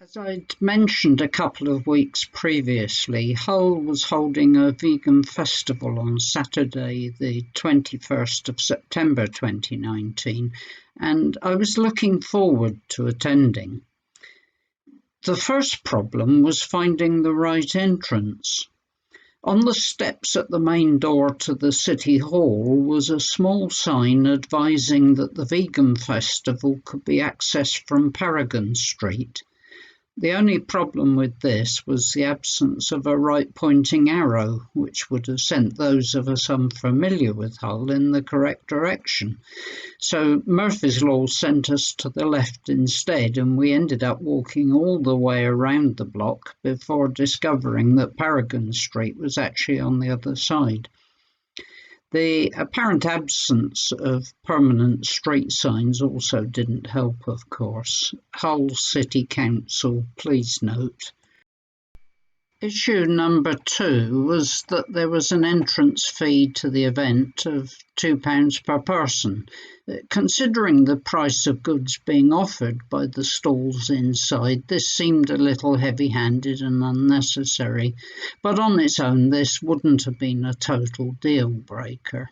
As I'd mentioned a couple of weeks previously, Hull was holding a vegan festival on Saturday, the 21st of September 2019, and I was looking forward to attending. The first problem was finding the right entrance. On the steps at the main door to the City Hall was a small sign advising that the vegan festival could be accessed from Paragon Street. The only problem with this was the absence of a right-pointing arrow, which would have sent those of us unfamiliar with Hull in the correct direction. So Murphy's Law sent us to the left instead, and we ended up walking all the way around the block before discovering that Paragon Street was actually on the other side. The apparent absence of permanent street signs also didn't help, of course. Hull City Council, please note. Issue number 2 was that there was an entrance fee to the event of £2 per person. Considering the price of goods being offered by the stalls inside, this seemed a little heavy-handed and unnecessary, but on its own this wouldn't have been a total deal-breaker.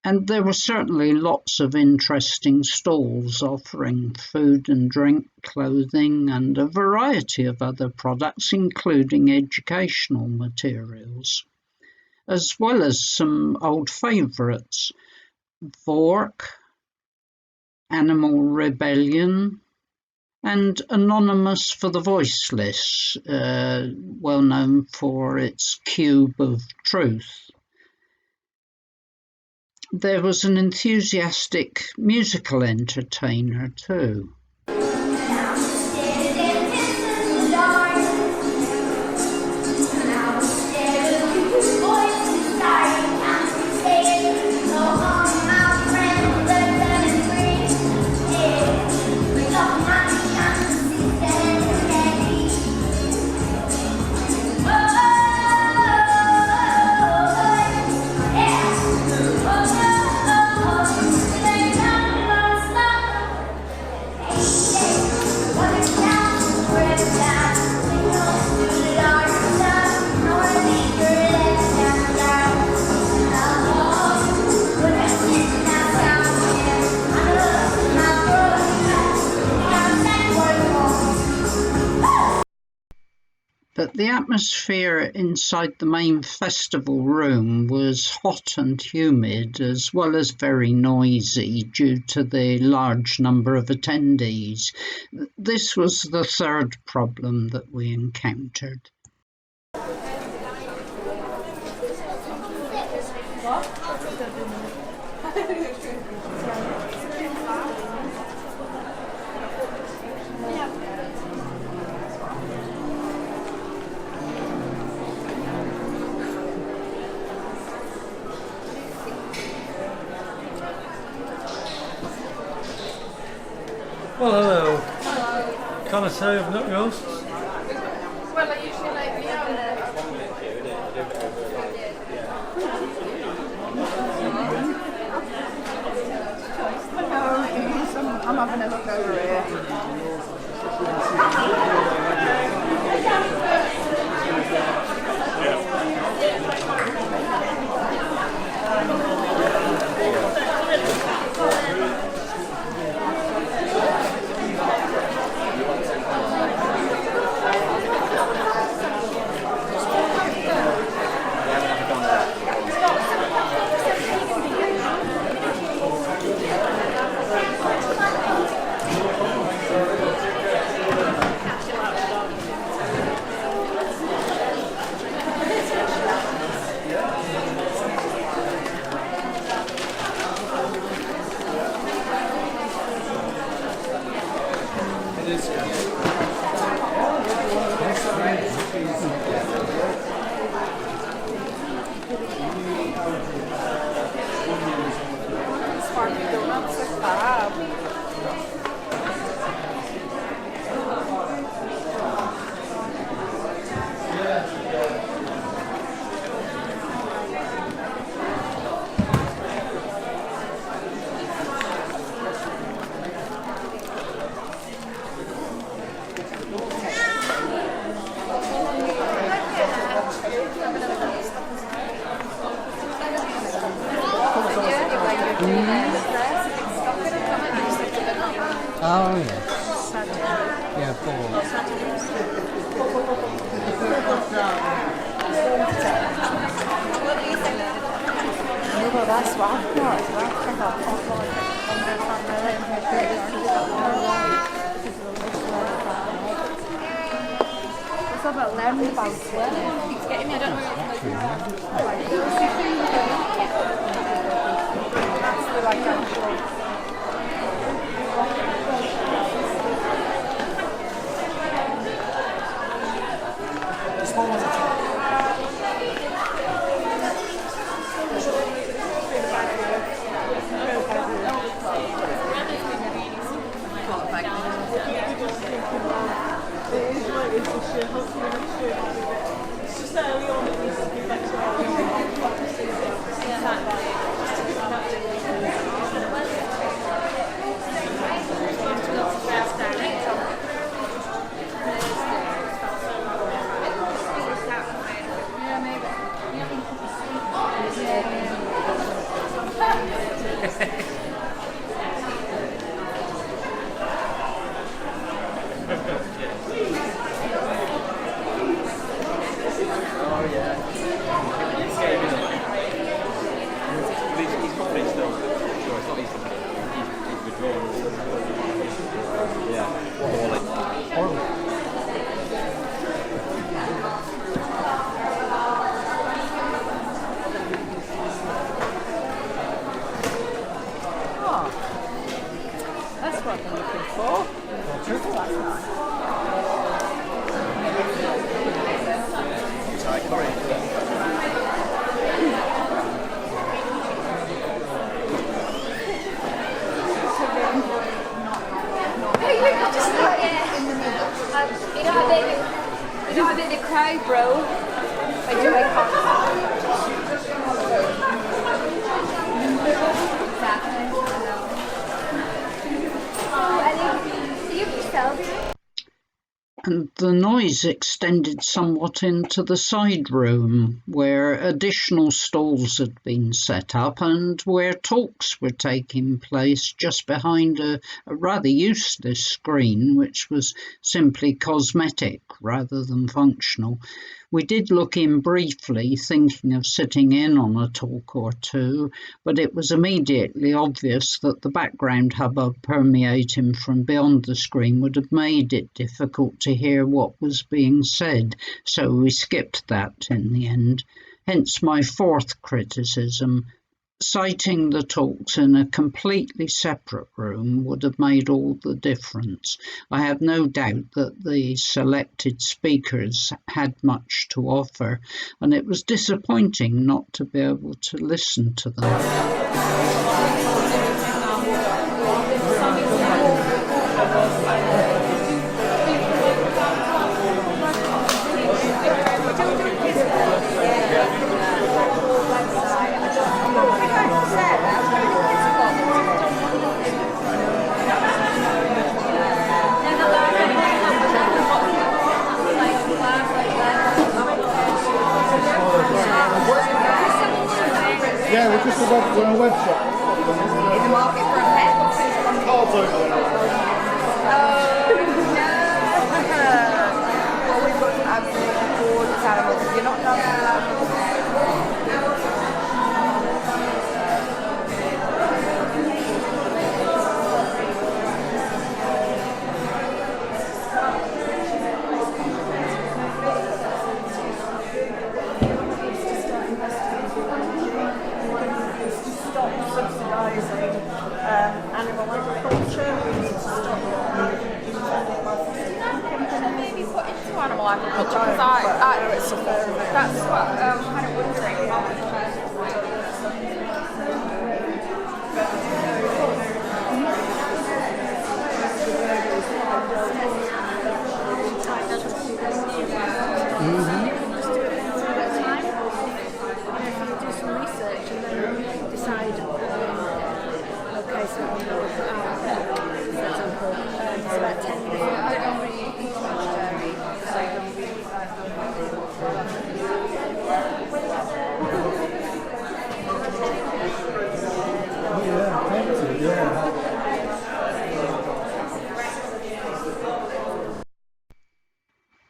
And there were certainly lots of interesting stalls offering food and drink, clothing, and a variety of other products, including educational materials, as well as some old favourites: Vork, Animal Rebellion, and Anonymous for the Voiceless, well known for its Cube of Truth. There was an enthusiastic musical entertainer too. But the atmosphere inside the main festival room was hot and humid, as well as very noisy due to the large number of attendees. This was the third problem that we encountered. Well, hello. Hello. Connoisseur of nut roasts. Well, I usually like the I'm having a look over here. Well, that's what I've got as well. I got it's about learning about it. It's getting me, I don't know You don't have a bit of crowd, bro. I do, I can't. And the noise extended somewhat into the side room, where additional stalls had been set up and where talks were taking place just behind a rather useless screen, which was simply cosmetic rather than functional. We did look in briefly, thinking of sitting in on a talk or two, but it was immediately obvious that the background hubbub permeating from beyond the screen would have made it difficult to hear what was being said, so we skipped that in the end. Hence my fourth criticism. Citing the talks in a completely separate room would have made all the difference. I have no doubt that the selected speakers had much to offer, and it was disappointing not to be able to listen to them. Yeah, we're just we're on a web shop. In the market for a pet? Cards over there. Well, we've got some absolutely gorgeous animals. If you're not done animal agriculture, we need to stop maybe put into animal agriculture because that's what I'm kind of wondering about.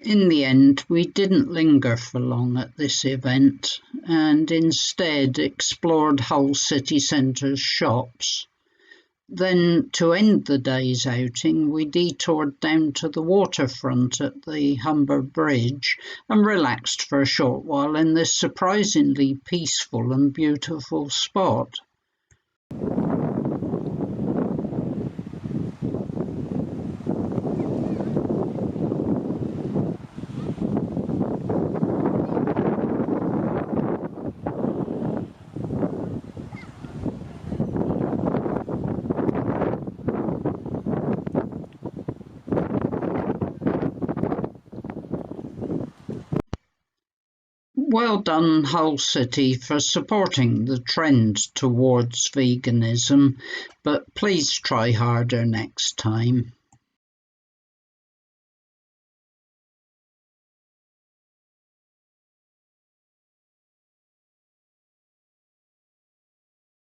In the end, we didn't linger for long at this event and instead explored Hull city centre's shops. Then, to end the day's outing, we detoured down to the waterfront at the Humber Bridge and relaxed for a short while in this surprisingly peaceful and beautiful spot. Well done, Hull City, for supporting the trend towards veganism, but please try harder next time.